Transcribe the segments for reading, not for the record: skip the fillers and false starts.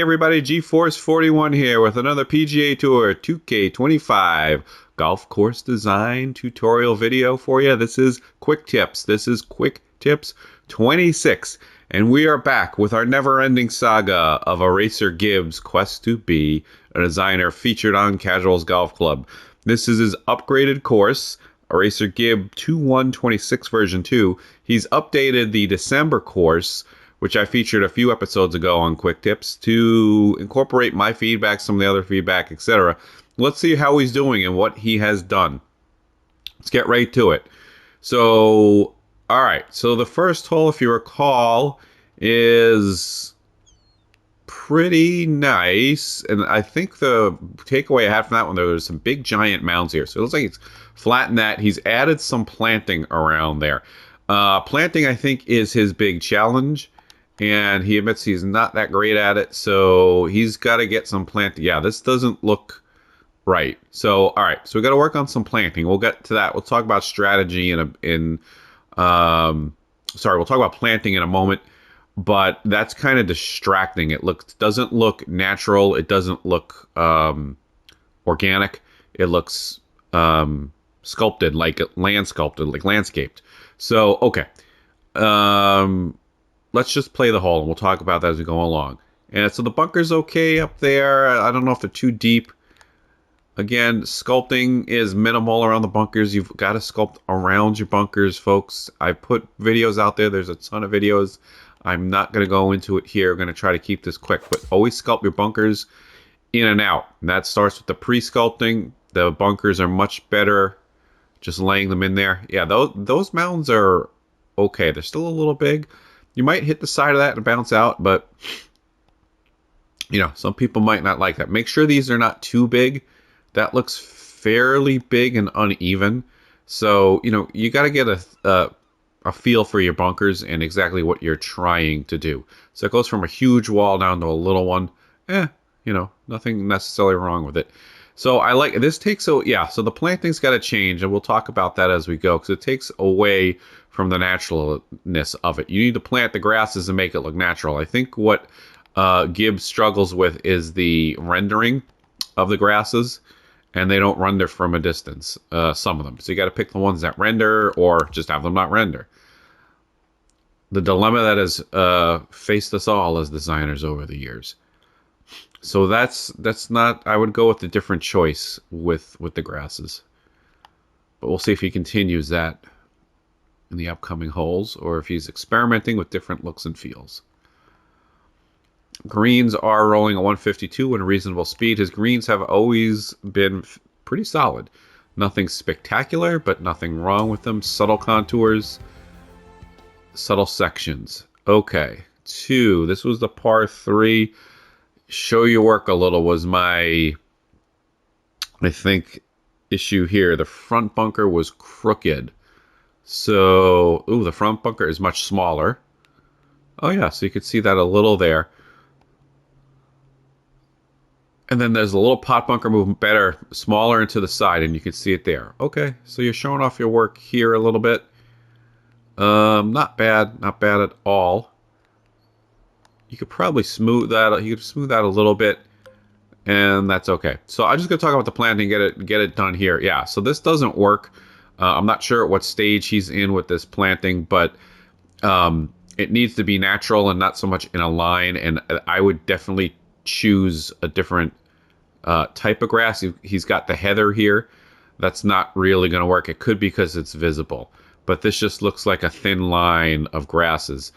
everybody, G-Force41 here with another PGA Tour 2K25 golf course design tutorial video for you. This is Quick Tips. This is Quick Tips 26. And we are back with our never-ending saga of EraserGib's quest to be a designer featured on Casuals Golf Club. This is his upgraded course, EraserGib 2126 version 2. He's updated the December course, which I featured a few episodes ago on Quick Tips, to incorporate my feedback, some of the other feedback, etc. Let's see how he's doing and what he has done. Let's get right to it. So, all right. So the first hole, if you recall, is pretty nice. And I think the takeaway I had from that one, there's some big giant mounds here. So it looks like he's flattened that. He's added some planting around there. Planting, I think, is his big challenge. And he admits he's not that great at it, so he's got to get some planting. Yeah, this doesn't look right. So, all right, so we got to work on some planting. We'll get to that. We'll talk about strategy we'll talk about planting in a moment. But that's kind of distracting. It doesn't look natural. It doesn't look organic. It looks sculpted, like landscaped. So, okay. Let's just play the hole, and we'll talk about that as we go along. And so the bunker's okay up there. I don't know if they're too deep. Again, sculpting is minimal around the bunkers. You've got to sculpt around your bunkers, folks. I put videos out there. There's a ton of videos. I'm not going to go into it here. I'm going to try to keep this quick. But always sculpt your bunkers in and out. And that starts with the pre-sculpting. The bunkers are much better just laying them in there. Yeah, those mounds are okay. They're still a little big. You might hit the side of that and bounce out, but you know, some people might not like that. Make sure these are not too big. That looks fairly big and uneven. So, you know, you got to get a feel for your bunkers and exactly what you're trying to do. So it goes from a huge wall down to a little one. You know, nothing necessarily wrong with it. So I like this so the planting's got to change, and we'll talk about that as we go, because it takes away from the naturalness of it. You need to plant the grasses and make it look natural. I think what Gibbs struggles with is the rendering of the grasses, and they don't render from a distance, some of them. So you got to pick the ones that render, or just have them not render. The dilemma that has faced us all as designers over the years. So that's not, I would go with a different choice with the grasses. But we'll see if he continues that in the upcoming holes, or if he's experimenting with different looks and feels. Greens are rolling at 152 at a reasonable speed. His greens have always been pretty solid. Nothing spectacular, but nothing wrong with them. Subtle contours, subtle sections. Okay, 2. This was the par 3. Show your work a little was my, I think, issue here. The front bunker was crooked. So, the front bunker is much smaller. Oh yeah, so you could see that a little there. And then there's a little pot bunker moving better, smaller into the side, and you can see it there. Okay, so you're showing off your work here a little bit. Not bad at all. You could probably smooth that. You could smooth that a little bit, and that's okay. So I'm just gonna talk about the planting, get it done here. Yeah. So this doesn't work. I'm not sure at what stage he's in with this planting, but it needs to be natural and not so much in a line. And I would definitely choose a different type of grass. He's got the heather here. That's not really gonna work. It could be because it's visible, but this just looks like a thin line of grasses.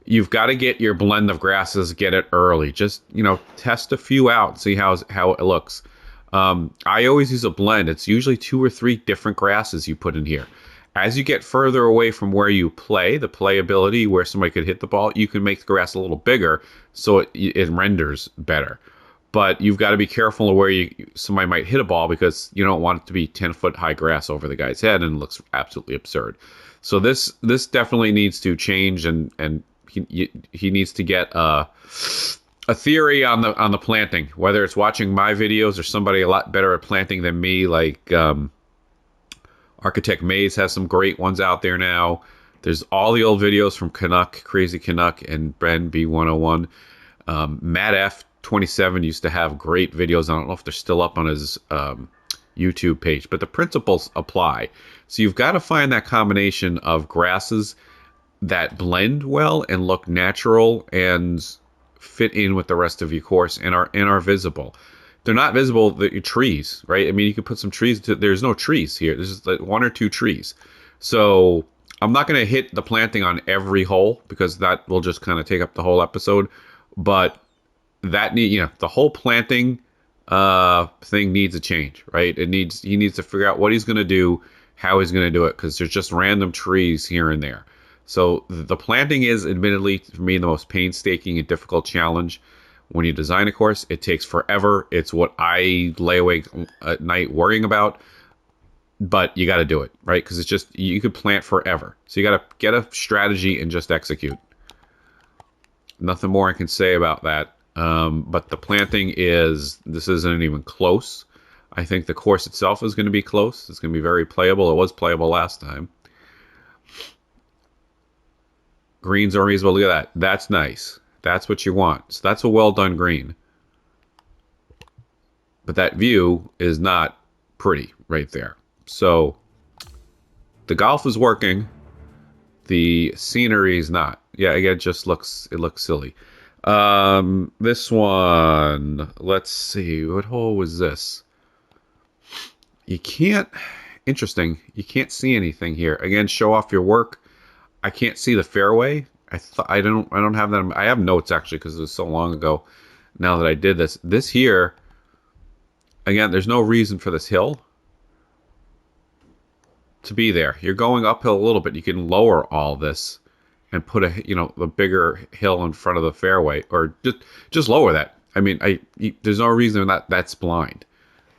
You've got to get your blend of grasses, get it early. Just, you know, test a few out, see how it looks. I always use a blend. It's usually 2 or 3 different grasses you put in here. As you get further away from where you play, the playability, where somebody could hit the ball, you can make the grass a little bigger so it renders better. But you've got to be careful of where somebody might hit a ball, because you don't want it to be 10-foot high grass over the guy's head, and it looks absolutely absurd. So this definitely needs to change, and he needs to get a theory on the planting, whether it's watching my videos or somebody a lot better at planting than me, like Architect Maze has some great ones out there now. There's all the old videos from Crazy Canuck, and Ben B101. Matt F 27 used to have great videos. I don't know if they're still up on his YouTube page, but the principles apply. So you've got to find that combination of grasses that blend well and look natural and fit in with the rest of your course and are visible. They're not visible, the trees, right? I mean, you could put some trees. There's no trees here. There's just like 1 or 2 trees. So I'm not going to hit the planting on every hole because that will just kind of take up the whole episode. But that the whole planting thing needs a change, right? He needs to figure out what he's going to do, how he's going to do it, because there's just random trees here and there. So the planting is admittedly, for me, the most painstaking and difficult challenge. When you design a course, it takes forever. It's what I lay awake at night worrying about. But you got to do it, right? Because it's just, you could plant forever. So you got to get a strategy and just execute. Nothing more I can say about that. But the planting this isn't even close. I think the course itself is going to be close. It's going to be very playable. It was playable last time. Greens are reasonable. Look at that. That's nice. That's what you want. So that's a well done green. But that view is not pretty right there. So the golf is working. The scenery is not. Yeah, again, it looks silly. This one, let's see. What hole was this? You can't see anything here. Again, show off your work. I can't see the fairway. I don't have that. I have notes actually because it was so long ago now that I did this. This here, again, there's no reason for this hill to be there. You're going uphill a little bit. You can lower all this and put a bigger hill in front of the fairway, or just lower that. I mean, there's no reason that's blind.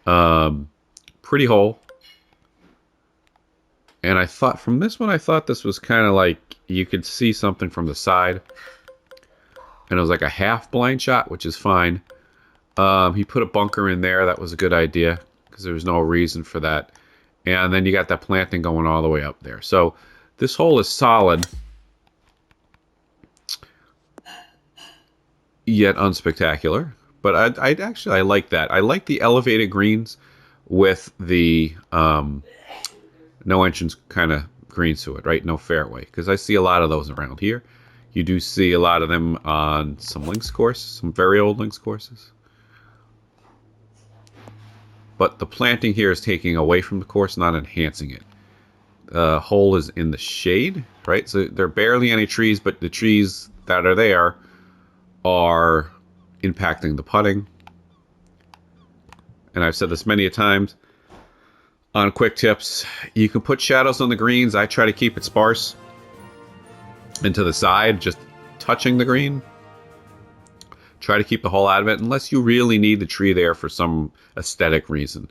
Pretty hole. And I thought from this one, this was kind of like you could see something from the side. And it was like a half blind shot, which is fine. He put a bunker in there. That was a good idea because there was no reason for that. And then you got that planting going all the way up there. So this hole is solid, yet unspectacular. But I like that. I like the elevated greens with the no entrance kind of greens to it, right? No fairway, because I see a lot of those around here. You do see a lot of them on some links courses, some very old links courses. But the planting here is taking away from the course, not enhancing it. The hole is in the shade, right? So there are barely any trees, but the trees that are there are impacting the putting. And I've said this many a times on quick tips. You can put shadows on the greens. I try to keep it sparse and to the side, just touching the green. Try to keep the hole out of it unless you really need the tree there for some aesthetic reason.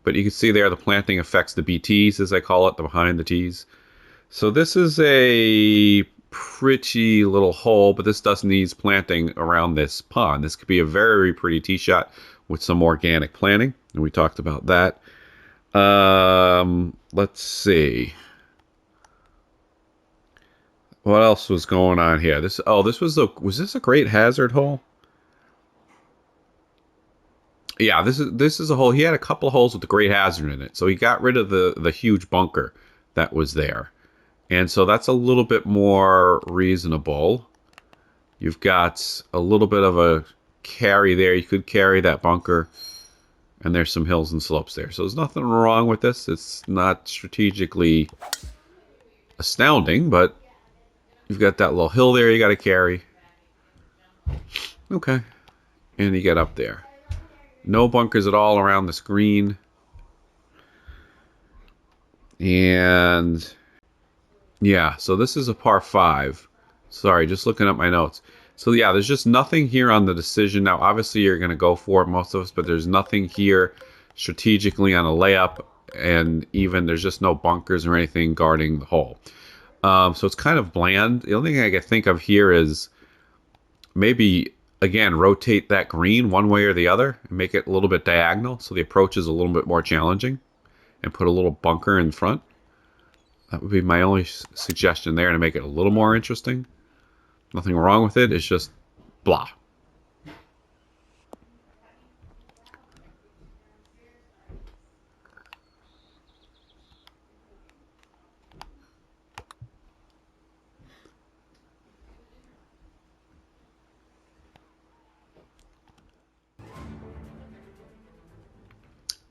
But you can see there the planting affects the BTs, as I call it, the behind the tees. So this is a pretty little hole, but this does need planting around this pond. This could be a very pretty tee shot with some organic planting, and we talked about that. Let's see. What else was going on here? Was this a great hazard hole? Yeah, this is a hole. He had a couple of holes with the great hazard in it, so he got rid of the huge bunker that was there, and so that's a little bit more reasonable. You've got a little bit of a carry there. You could carry that bunker, and there's some hills and slopes there. So there's nothing wrong with this. It's not strategically astounding, but you've got that little hill there you got to carry. Okay, and you get up there. No bunkers at all around this green. And yeah, so this is a par 5. Sorry, just looking at my notes. So yeah, there's just nothing here on the decision. Now, obviously, you're going to go for it, most of us, but there's nothing here strategically on a layup, and even there's just no bunkers or anything guarding the hole. So it's kind of bland. The only thing I can think of here is maybe, again, rotate that green one way or the other and make it a little bit diagonal so the approach is a little bit more challenging, and put a little bunker in front. That would be my only suggestion there to make it a little more interesting. Nothing wrong with it. It's just blah.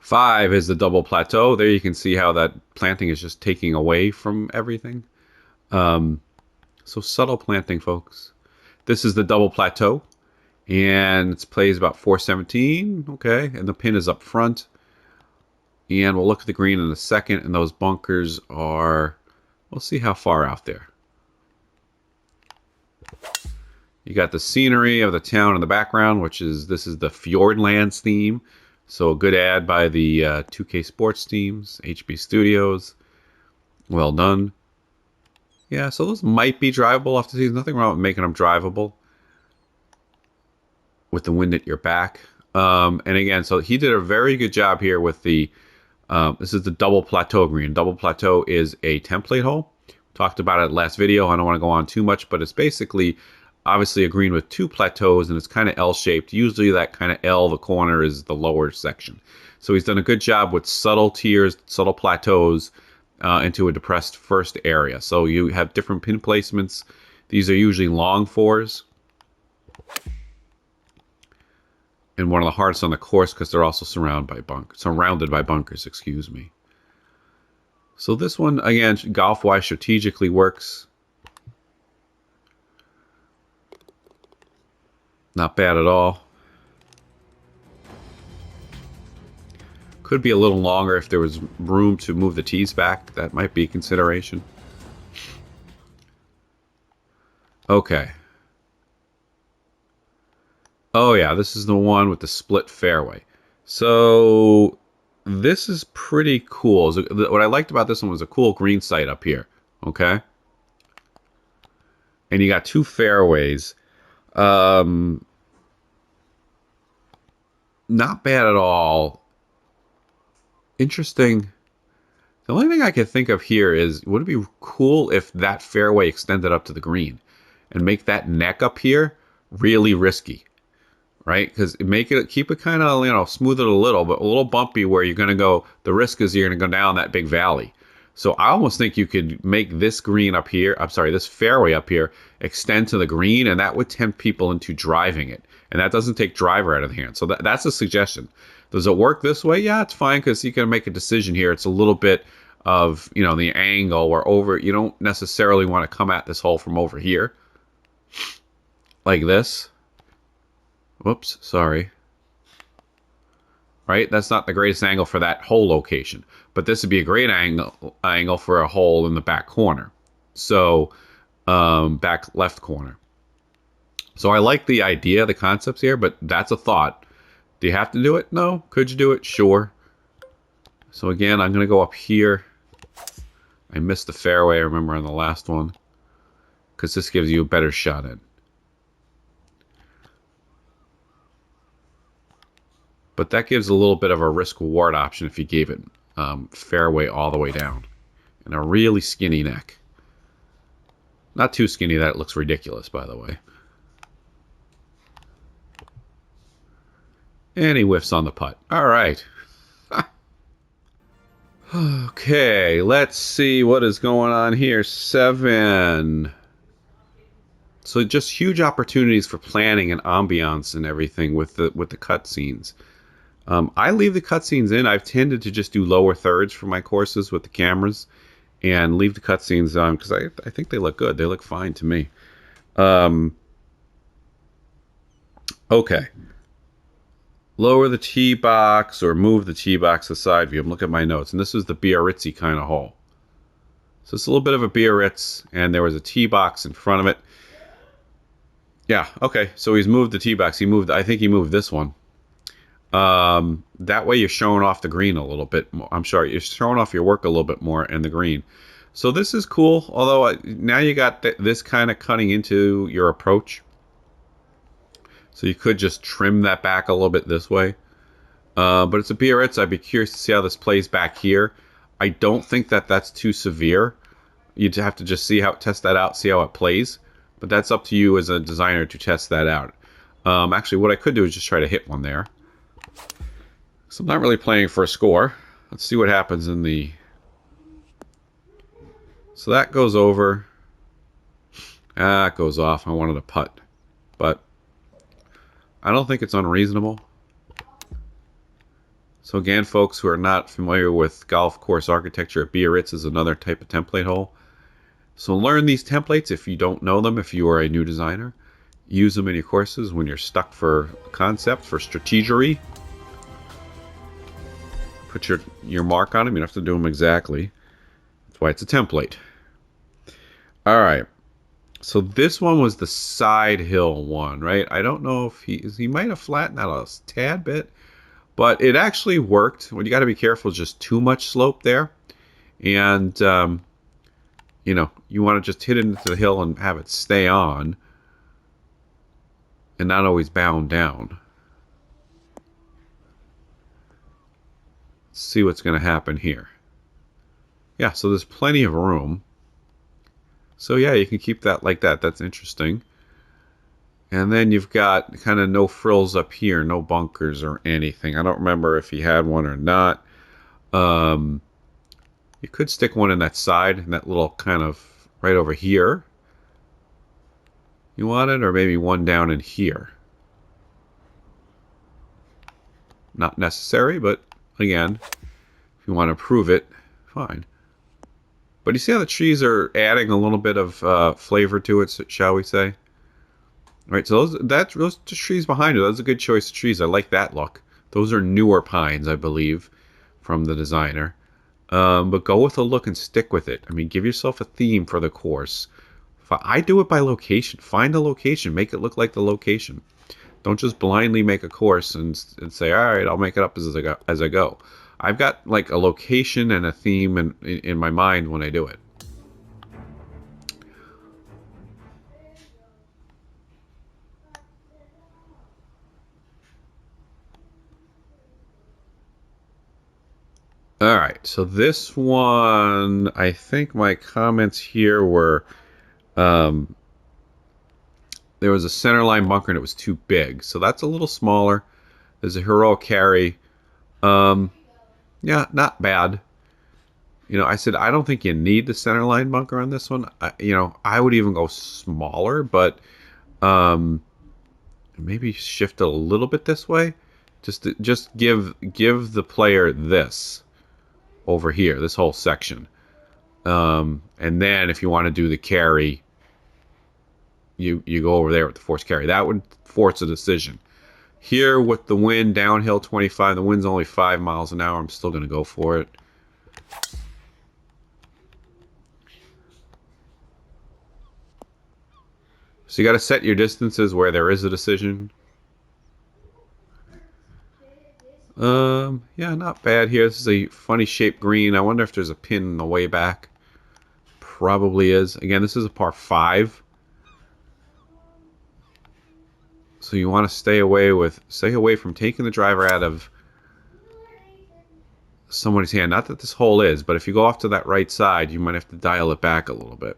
5 is the double plateau. There you can see how that planting is just taking away from everything. So subtle planting, folks. This is the double plateau, and it plays about 417. Okay, and the pin is up front. And we'll look at the green in a second, and those bunkers are, we'll see how far out there. You got the scenery of the town in the background, which is, this is the Fjordlands theme. So a good ad by the 2K Sports teams, HB Studios. Well done. Yeah, so those might be drivable off the tee. There's nothing wrong with making them drivable with the wind at your back. And again, so he did a very good job here with the, this is the double plateau green. Double plateau is a template hole. Talked about it last video. I don't want to go on too much, but it's basically obviously a green with 2 plateaus, and it's kind of L-shaped. Usually that kind of L, the corner, is the lower section. So he's done a good job with subtle tiers, subtle plateaus into a depressed first area. So you have different pin placements. These are usually long 4s. And one of the hardest on the course because they're also surrounded by bunkers, excuse me. So this one, again, golf-wise, strategically works. Not bad at all. Could be a little longer if there was room to move the tees back. That might be a consideration. Okay. Oh yeah, this is the one with the split fairway. So this is pretty cool. What I liked about this one was a cool green sight up here. Okay. And you got 2 fairways. Not bad at all. Interesting. The only thing I can think of here is, would it be cool if that fairway extended up to the green and make that neck up here really risky, right? Because keep it kind of, smooth it a little, but a little bumpy where you're going to go, the risk is you're going to go down that big valley. So I almost think you could make this green up here, this fairway up here, extend to the green, and that would tempt people into driving it. And that doesn't take driver out of the hand. So that's a suggestion. Does it work this way? Yeah, it's fine because you can make a decision here. It's a little bit of, the angle where you don't necessarily want to come at this hole from over here. Like this. Whoops, sorry. Right? That's not the greatest angle for that hole location. But this would be a great angle for a hole in the back corner. So, back left corner. So I like the idea, the concepts here, but that's a thought. Do you have to do it? No. Could you do it? Sure. So again, I'm going to go up here. I missed the fairway, I remember, on the last one. Because this gives you a better shot in. But that gives a little bit of a risk-reward option if you gave it fairway all the way down. And a really skinny neck. Not too skinny that it looks ridiculous, by the way. And he whiffs on the putt. All right. Okay, let's see what is going on here. 7. So just huge opportunities for planning and ambiance and everything with the cutscenes. I leave the cutscenes in. I've tended to just do lower thirds for my courses with the cameras and leave the cutscenes on because I think they look good. They look fine to me. Okay. Lower the tee box or move the tee box to side view. I'm looking at my notes, and this is the Biarritz kind of hole. So it's a little bit of a Biarritz, and there was a tee box in front of it. Yeah, okay. So he's moved the tee box. I think he moved this one. That way you're showing off the green a little bit more. I'm sorry, you're showing off your work a little bit more in the green. So this is cool, although now you got this kind of cutting into your approach. So you could just trim that back a little bit this way. But it's a Biarritz. I'd be curious to see how this plays back here. I don't think that's too severe. You'd have to just test that out, see how it plays. But that's up to you as a designer to test that out. Actually, what I could do is just try to hit one there. So I'm not really playing for a score. Let's see what happens in the... So that goes over. It goes off. I wanted a putt. But I don't think it's unreasonable. So again, folks who are not familiar with golf course architecture, Biarritz is another type of template hole. So learn these templates if you don't know them, if you are a new designer. Use them in your courses when you're stuck for concept, for strategery. Put your mark on them. You don't have to do them exactly. That's why it's a template. All right. So this one was the side hill one, right? I don't know if he might have flattened out a tad bit, but it actually worked. What you got to be careful is just too much slope there. And, you know, you want to just hit it into the hill and have it stay on and not always bound down. Let's see what's going to happen here. Yeah, so there's plenty of room. So yeah, you can keep that like that. That's interesting. And then you've got kind of no frills up here, no bunkers or anything. I don't remember if he had one or not. You could stick one in that side, in that little kind of right over here. You want it, or maybe one down in here. Not necessary, but again, if you want to prove it, fine. But you see how the trees are adding a little bit of flavor to it, shall we say? All right, so those trees behind you, that's a good choice of trees. I like that look. Those are newer pines, I believe, from the designer. But go with a look and stick with it. I mean, give yourself a theme for the course. I do it by location. Find a location. Make it look like the location. Don't just blindly make a course and say, all right, I'll make it up as I go. I've got like a location and a theme in my mind when I do it. All right, so this one, I think my comments here were, there was a centerline bunker and it was too big. So that's a little smaller. There's a heroic carry. Yeah, not bad. You know, I said, I don't think you need the centerline bunker on this one. I would even go smaller, but maybe shift it a little bit this way. Just give the player this over here, this whole section. And then if you want to do the carry, you go over there with the force carry. That would force a decision. Here with the wind downhill 25, the wind's only 5 miles an hour. I'm still going to go for it. So you got to set your distances where there is a decision. Yeah, not bad here. This is a funny shaped green. I wonder if there's a pin in the way back. Probably is. Again, this is a par 5. So you want to stay away from taking the driver out of somebody's hand. Not that this hole is, but if you go off to that right side, you might have to dial it back a little bit.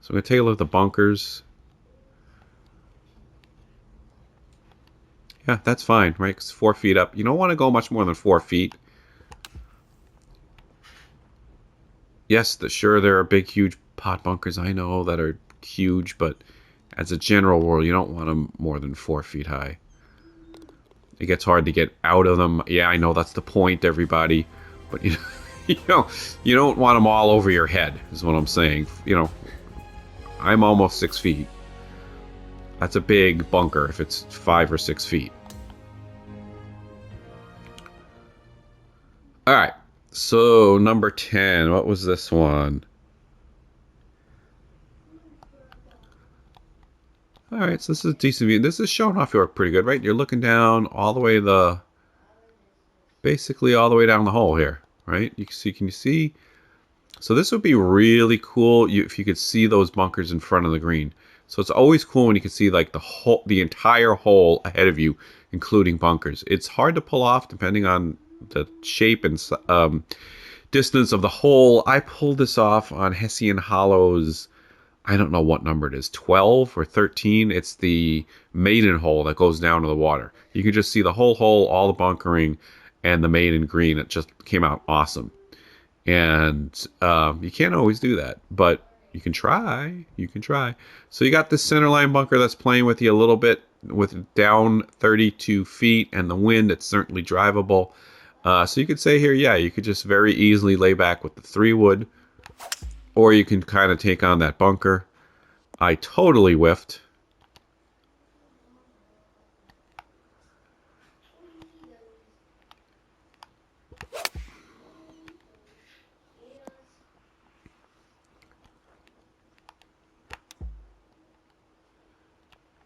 So I'm going to take a look at the bunkers. Yeah, that's fine, right? It's 4 feet up. You don't want to go much more than 4 feet. Yes, sure, there are big, huge pot bunkers, I know, that are huge, but as a general rule, you don't want them more than 4 feet high. It gets hard to get out of them. Yeah, I know that's the point, everybody. But you don't want them all over your head, is what I'm saying. You know, I'm almost 6 feet. That's a big bunker if it's 5 or 6 feet. All right, so number 10. What was this one? All right, so this is a decent view. This is showing off your work pretty good, right? You're looking down all the way basically all the way down the hole here, right? Can you see? So this would be really cool if you could see those bunkers in front of the green. So it's always cool when you can see like the entire hole ahead of you, including bunkers. It's hard to pull off depending on the shape and distance of the hole. I pulled this off on Hessian Hollows. I don't know what number it is, 12 or 13. It's the maiden hole that goes down to the water. You can just see the whole hole, all the bunkering, and the maiden green. It just came out awesome. And you can't always do that, but you can try. You can try. So you got this centerline bunker that's playing with you a little bit with down 32 feet and the wind. It's certainly drivable. So you could say here, yeah, you could just very easily lay back with the 3 wood, or you can kind of take on that bunker. I totally whiffed.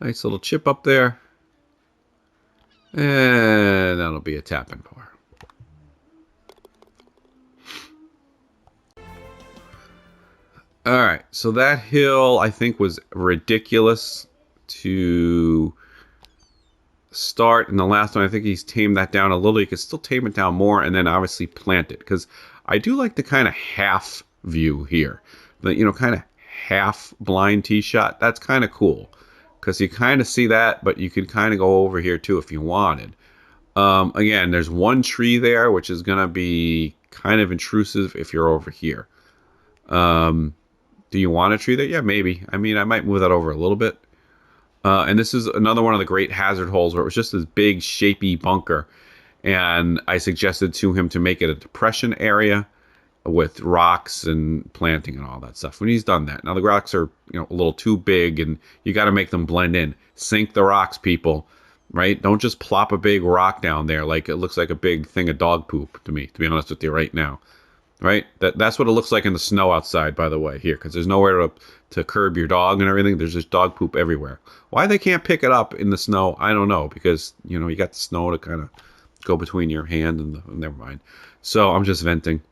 Nice little chip up there. And that'll be a tap and par. All right, so that hill I think was ridiculous to start. In the last one, I think he's tamed that down a little. You could still tame it down more, and then obviously plant it, because I do like the kind of half view here, the kind of half blind tee shot. That's kind of cool, because you kind of see that, but you could kind of go over here too if you wanted. Again, there's one tree there, which is gonna be kind of intrusive if you're over here. Do you want a tree there? Yeah, maybe. I mean, I might move that over a little bit. And this is another one of the great hazard holes where it was just this big, shapy bunker. And I suggested to him to make it a depression area with rocks and planting and all that stuff. When he's done that. Now, the rocks are a little too big, and you got to make them blend in. Sink the rocks, people. Right? Don't just plop a big rock down there like it looks like a big thing of dog poop to me, to be honest with you right now. Right? That's what it looks like in the snow outside, by the way, here, because there's nowhere to curb your dog and everything. There's just dog poop everywhere. Why they can't pick it up in the snow, I don't know, because you got the snow to kind of go between your hand and never mind. So I'm just venting.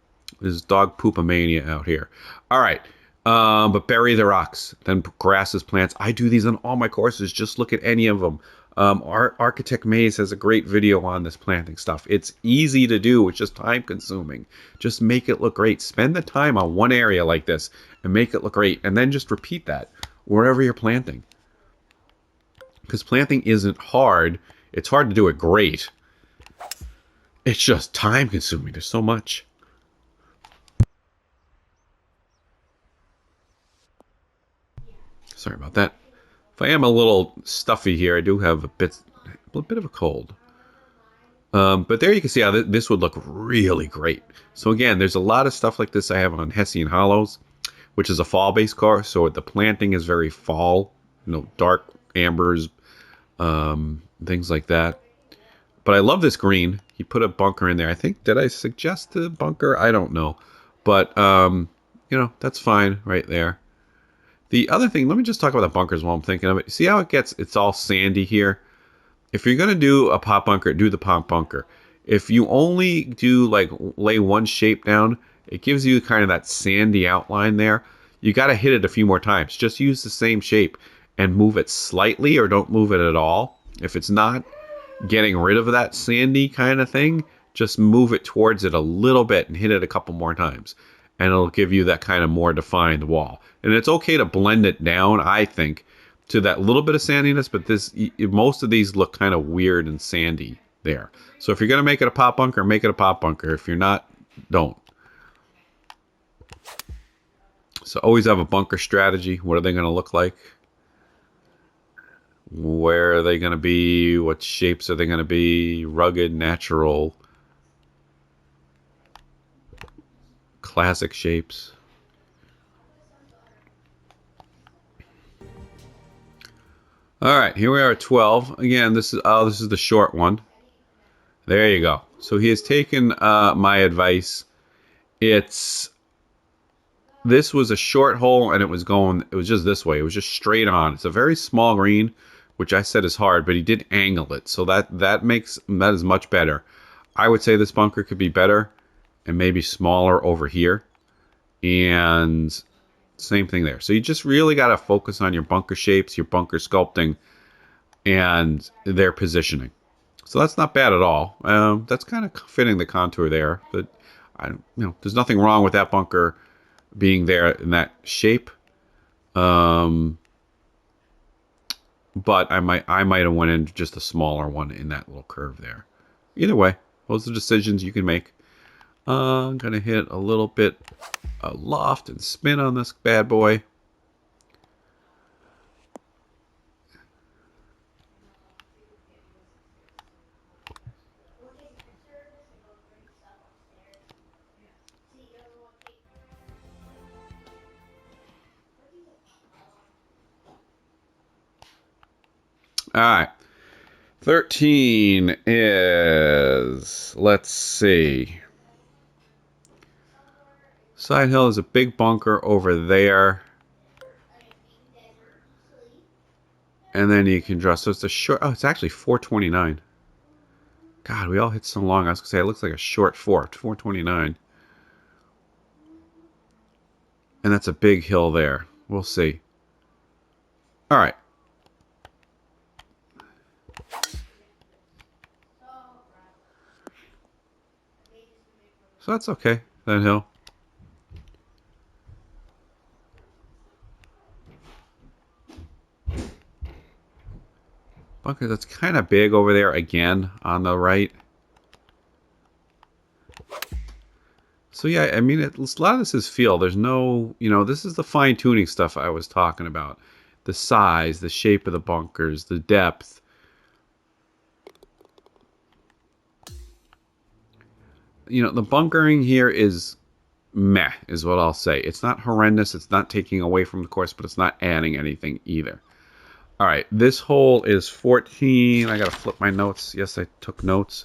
There's dog poopomania out here. All right. But bury the rocks, then grasses, plants. I do these on all my courses. Just look at any of them. Architect Maze has a great video on this planting stuff. It's easy to do. It's just time consuming. Just make it look great. Spend the time on one area like this and make it look great. And then just repeat that wherever you're planting. Because planting isn't hard. It's hard to do it great. It's just time consuming. There's so much. Sorry about that. If I am a little stuffy here, I do have a bit of a cold. But there you can see how this would look really great. So again, there's a lot of stuff like this I have on Hessian Hollows, which is a fall-based course. So the planting is very fall, dark ambers, things like that. But I love this green. He put a bunker in there. I think, did I suggest the bunker? I don't know. But, that's fine right there. The other thing, let me just talk about the bunkers while I'm thinking of it. See how it's all sandy here? If you're going to do a pop bunker, do the pop bunker. If you only do lay one shape down, it gives you kind of that sandy outline there. You got to hit it a few more times. Just use the same shape and move it slightly, or don't move it at all. If it's not getting rid of that sandy kind of thing, just move it towards it a little bit and hit it a couple more times. And it'll give you that kind of more defined wall. And it's okay to blend it down, I think, to that little bit of sandiness, but most of these look kind of weird and sandy there. So if you're going to make it a pop bunker, make it a pop bunker. If you're not, don't. So always have a bunker strategy. What are they going to look like? Where are they going to be? What shapes are they going to be? Rugged, natural, classic shapes. All right, here we are at 12. Again, this is the short one. There you go. So he has taken my advice. This was a short hole, and it was just this way. It was just straight on. It's a very small green, which I said is hard, but he did angle it. So that is much better. I would say this bunker could be better and maybe smaller over here. And same thing there. So you just really got to focus on your bunker shapes, your bunker sculpting, and their positioning. So that's not bad at all. That's kind of fitting the contour there. But there's nothing wrong with that bunker being there in that shape. But I might have went in just a smaller one in that little curve there. Either way, those are decisions you can make. I'm gonna hit a little bit of loft and spin on this bad boy. All right. 13 is, let's see. Side hill is a big bunker over there. And then you can draw. So it's a short. Oh, it's actually 429. God, we all hit so long. I was going to say it looks like a short 429. And that's a big hill there. We'll see. All right. So that's okay, that hill. Bunker that's kind of big over there again on the right. So yeah, I mean, a lot of this is feel. There's no, this is the fine-tuning stuff I was talking about. The size, the shape of the bunkers, the depth. The bunkering here is meh, is what I'll say. It's not horrendous. It's not taking away from the course, but it's not adding anything either. All right, this hole is 14. I got to flip my notes. Yes, I took notes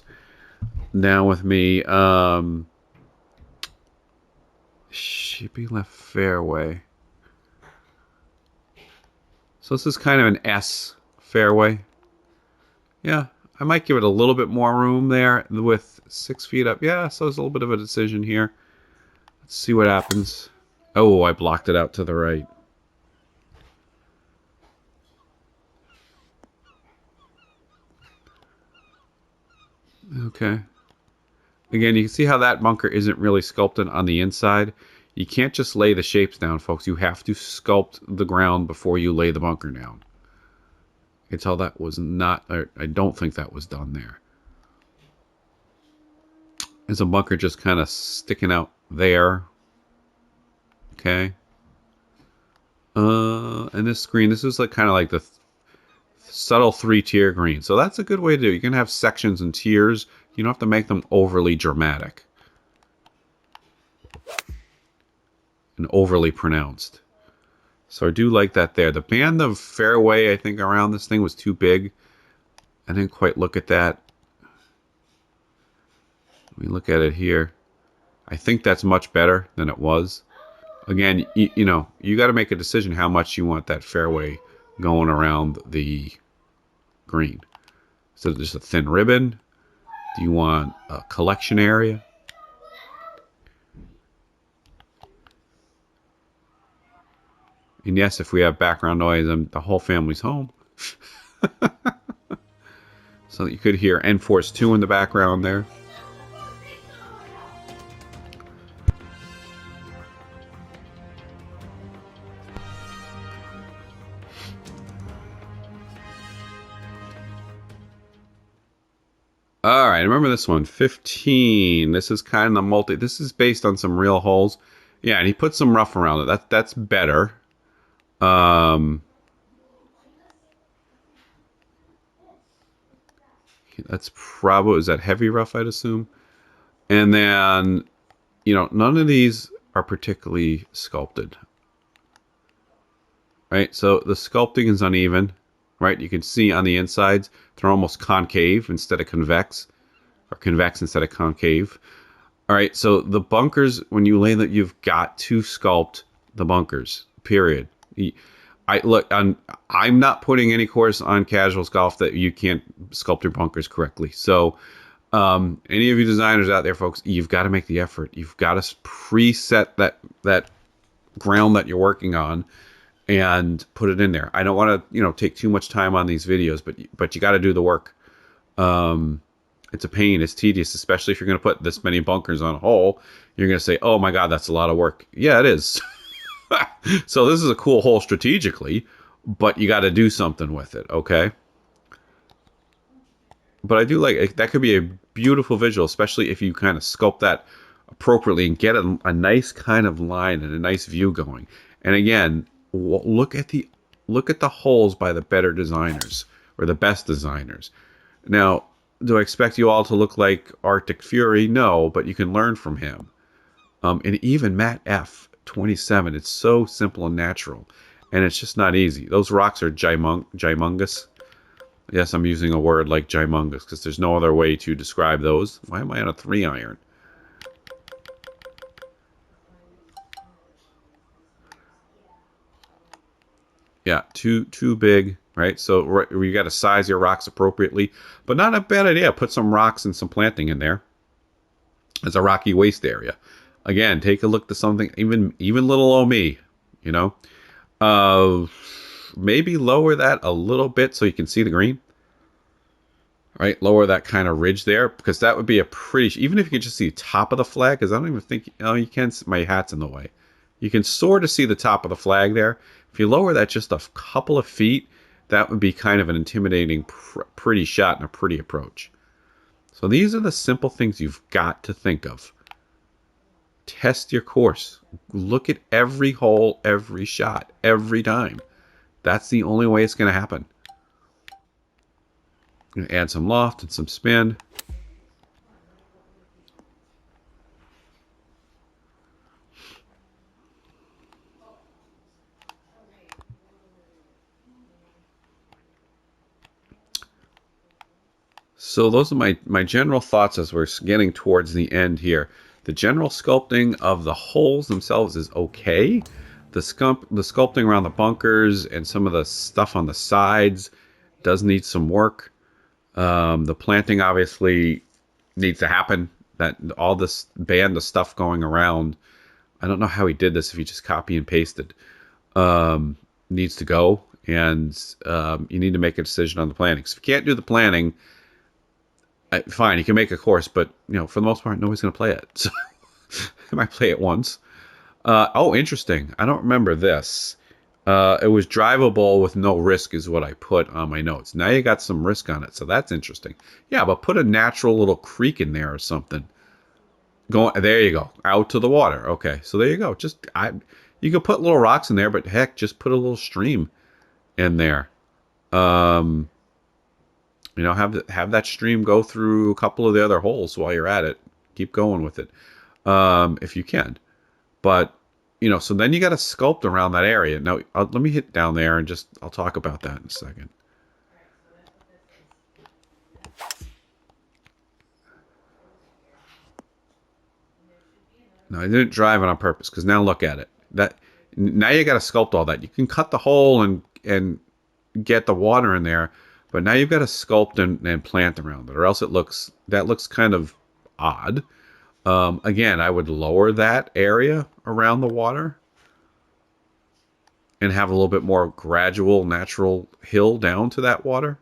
down with me. Shaping left fairway. So this is kind of an S fairway. Yeah, I might give it a little bit more room there with 6 feet up. Yeah, so there's a little bit of a decision here. Let's see what happens. Oh, I blocked it out to the right. Okay. Again, you can see how that bunker isn't really sculpted on the inside. You can't just lay the shapes down, folks. You have to sculpt the ground before you lay the bunker down. You can tell that was not, I don't think that was done there. There's a bunker just kind of sticking out there. Okay. And this green, this is like kind of like the subtle 3-tier green. So that's a good way to do it. You can have sections and tiers. You don't have to make them overly dramatic and overly pronounced. So I do like that there. The band of fairway, I think, around this thing was too big. I didn't quite look at that. Let me look at it here. I think that's much better than it was. Again, you got to make a decision how much you want that fairway going around the green. So just a thin ribbon. Do you want a collection area? And yes, if we have background noise, the whole family's home. So you could hear Enforce 2 in the background there. All right, remember this one, 15. This is kind of this is based on some real holes. Yeah, and he put some rough around it. That's better. That's probably, is that heavy rough, I'd assume? And then, none of these are particularly sculpted. Right, so the sculpting is uneven. Right, you can see on the insides, they're almost concave instead of convex, or convex instead of concave. All right, so the bunkers, when you lay them, you've got to sculpt the bunkers, period. I'm not putting any course on Casuals Golf that you can't sculpt your bunkers correctly. So any of you designers out there, folks, you've got to make the effort. You've got to preset that ground that you're working on and put it in there. I don't want to, take too much time on these videos, but you got to do the work. It's a pain. It's tedious, especially if you're going to put this many bunkers on a hole. You're going to say, "Oh my God, that's a lot of work." Yeah, it is. So this is a cool hole strategically, but you got to do something with it, okay? But I do like that. Could be a beautiful visual, especially if you kind of sculpt that appropriately and get a nice kind of line and a nice view going. And again, look at the holes by the better designers or the best designers. Now, do I expect you all to look like Arctic Fury? No, but you can learn from him. And even Matt F. 27, it's so simple and natural, and it's just not easy. Those rocks are humongous. Yes, I'm using a word like gymongous because there's no other way to describe those. Why am I on a 3-iron? Yeah, too big, right? So you got to size your rocks appropriately, but not a bad idea. Put some rocks and some planting in there as a rocky waste area. Again, take a look to something even little old me, you know. Uh, Maybe lower that a little bit so you can see the green. Right, lower that kind of ridge there because that would be a pretty. Even if you could just see the top of the flag, because I don't even think. Oh, you can. My hat's in the way. You can sort of see the top of the flag there. If you lower that just a couple of feet, that would be kind of an intimidating, pretty shot and a pretty approach. So these are the simple things you've got to think of. Test your course. Look at every hole, every shot, every time. That's the only way it's going to happen. Add some loft and some spin. So those are my general thoughts as we're getting towards the end here. The general sculpting of the holes themselves is okay. The sculpting around the bunkers and some of the stuff on the sides does need some work. The planting obviously needs to happen. That all this band of stuff going around, I don't know how he did this if he just copy and pasted, needs to go. And you need to make a decision on the planning. So if you can't do the planning, fine, you can make a course, but for the most part, nobody's going to play it. So I might play it once. Oh, interesting. I don't remember this. It was drivable with no risk is what I put on my notes. Now you got some risk on it, so that's interesting. Yeah, but put a natural little creek in there or something. There you go. Out to the water. Okay, so there you go. You could put little rocks in there, but heck, just put a little stream in there. Have that stream go through a couple of the other holes while you're at it. Keep going with it, if you can. But so then you got to sculpt around that area. Now, let me hit down there and I'll talk about that in a second. No, I didn't drive it on purpose because now look at it. Now you got to sculpt all that. You can cut the hole and get the water in there, but now you've got to sculpt and plant around it, or else that looks kind of odd. Again, I would lower that area around the water and have a little bit more gradual, natural hill down to that water.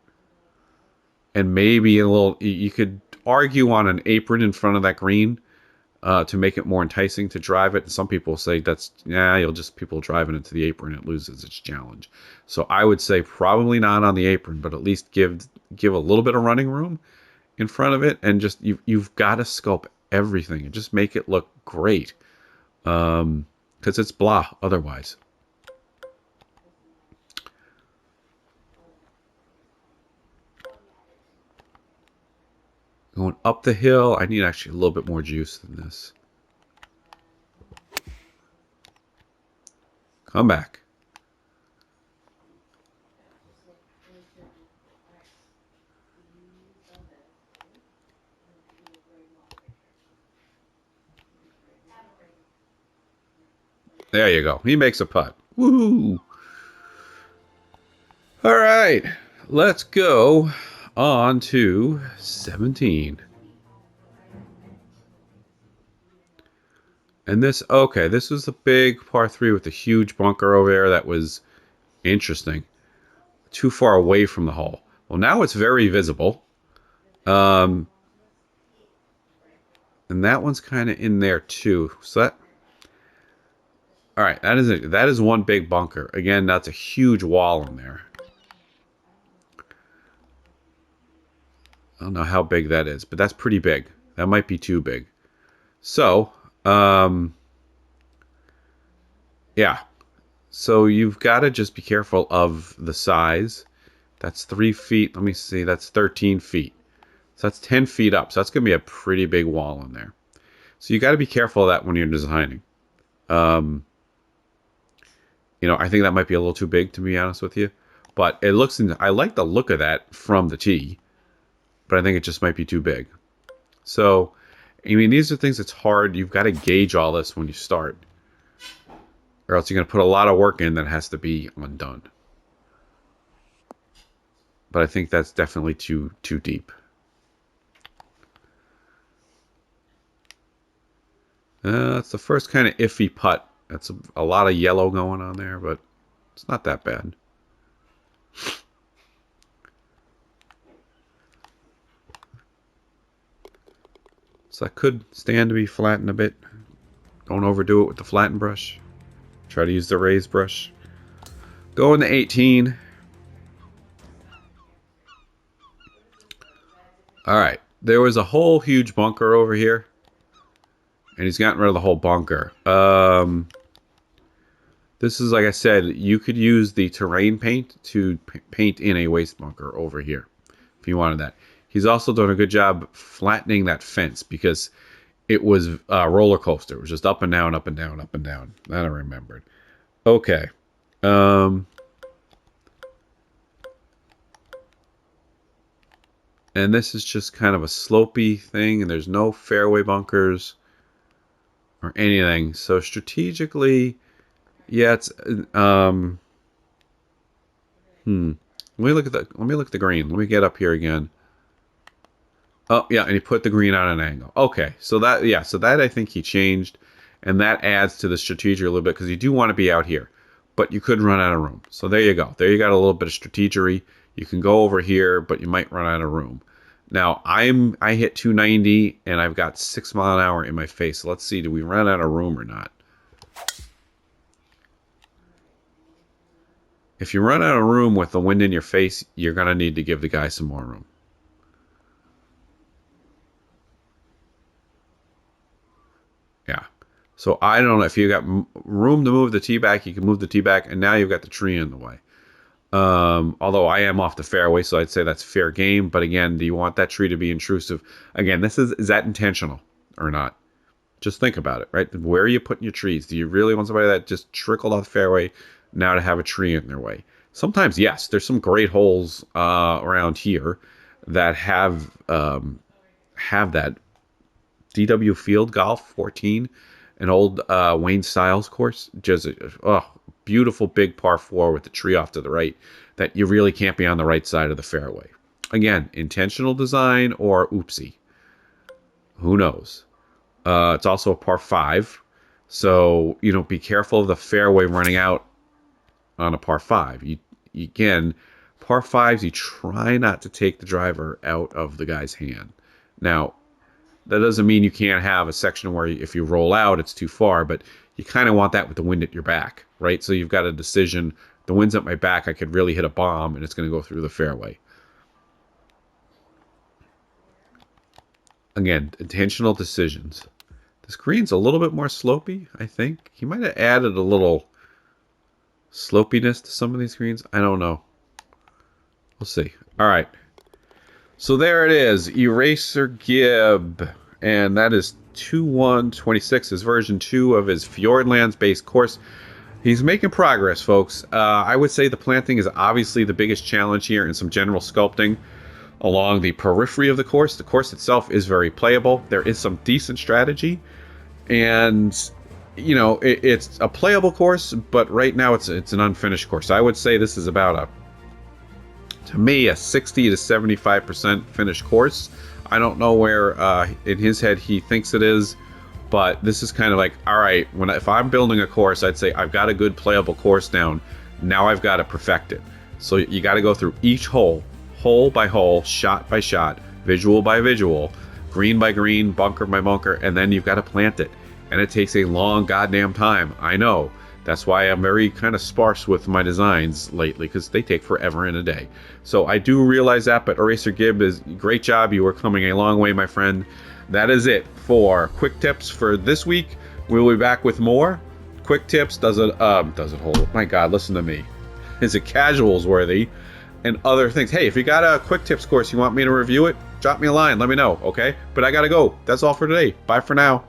And maybe you could argue on an apron in front of that green to make it more enticing to drive it. And some people say people driving into the apron, it loses its challenge. So I would say probably not on the apron, but at least give a little bit of running room in front of it, and you've got to sculpt everything and just make it look great, because it's blah otherwise. Going up the hill, I need actually a little bit more juice than this. Come back. There you go. He makes a putt. Woohoo! All right, let's go on to 17. And this was the big par 3 with the huge bunker over there. That was interesting. Too far away from the hole. Well, now it's very visible. And that one's kind of in there too. So all right, that is one big bunker. Again, that's a huge wall in there. I don't know how big that is, but that's pretty big. That might be too big. So, yeah. So you've got to just be careful of the size. That's 3 feet. Let me see. That's 13 feet. So that's 10 feet up. So that's going to be a pretty big wall in there. So you got to be careful of that when you're designing. I think that might be a little too big, to be honest with you. But it looks, I like the look of that from the tee, but I think it just might be too big. So, I mean, these are things that's hard. You've got to gauge all this when you start, or else you're going to put a lot of work in that has to be undone. But I think that's definitely too deep. That's the first kind of iffy putt. That's a lot of yellow going on there, but it's not that bad. So I could stand to be flattened a bit. Don't overdo it with the flatten brush. Try to use the raised brush. Go in the 18. Alright. There was a whole huge bunker over here. And he's gotten rid of the whole bunker. This is, like I said, you could use the terrain paint to paint in a waste bunker over here. If you wanted that. He's also done a good job flattening that fence because it was a roller coaster. It was just up and down, up and down, up and down. That I remembered. Okay. And this is just kind of a slopey thing, and there's no fairway bunkers or anything. So strategically, yeah, it's let me look at the green. Let me get up here again. Oh, yeah, and he put the green on an angle. Okay, so that, yeah, so that I think he changed, and that adds to the strategy a little bit, because you do want to be out here, but you could run out of room. So there you go. There you got a little bit of strategery. You can go over here, but you might run out of room. Now, I hit 290, and I've got 6 mile an hour in my face. So let's see, do we run out of room or not? If you run out of room with the wind in your face, you're going to need to give the guy some more room. Yeah. So I don't know if you got room to move the tee back, you can move the tee back, and now you've got the tree in the way. Although I am off the fairway, so I'd say that's fair game. But again, do you want that tree to be intrusive? Again, is that intentional or not? Just think about it, right? Where are you putting your trees? Do you really want somebody that just trickled off the fairway now to have a tree in their way? Sometimes, yes. There's some great holes around here that have that. DW Field Golf 14, an old Wayne Stiles course. Just beautiful big par 4 with the tree off to the right that you really can't be on the right side of the fairway. Again, intentional design or oopsie. Who knows? It's also a par 5. So, be careful of the fairway running out on a par 5. Again, par 5s, you try not to take the driver out of the guy's hand. Now, that doesn't mean you can't have a section where if you roll out, it's too far, but you kind of want that with the wind at your back, right? So you've got a decision. The wind's at my back. I could really hit a bomb, and it's going to go through the fairway. Again, intentional decisions. This green's a little bit more slopey, I think. He might have added a little slopiness to some of these greens. I don't know. We'll see. All right. So there it is, EraserGib, and that is 2.1.26, is version 2 of his Fjordlands-based course. He's making progress, folks. I would say the planting is obviously the biggest challenge here, and some general sculpting along the periphery of the course. The course itself is very playable. There is some decent strategy, and it's a playable course, but right now it's an unfinished course. I would say this is about to me, a 60 to 75% finished course. I don't know where in his head he thinks it is, but this is kind of like, all right, if I'm building a course, I'd say I've got a good playable course down. Now I've got to perfect it. So you got to go through each hole by hole, shot by shot, visual by visual, green by green, bunker by bunker, and then you've got to plant it. And it takes a long goddamn time. I know. That's why I'm very kind of sparse with my designs lately, because they take forever in a day. So I do realize that, but EraserGib is great job. You are coming a long way, my friend. That is it for quick tips for this week. We'll be back with more quick tips. Does it hold? My God, listen to me. Is it casuals worthy? And other things. Hey, if you got a quick tips course, you want me to review it, drop me a line. Let me know, okay? But I gotta go. That's all for today. Bye for now.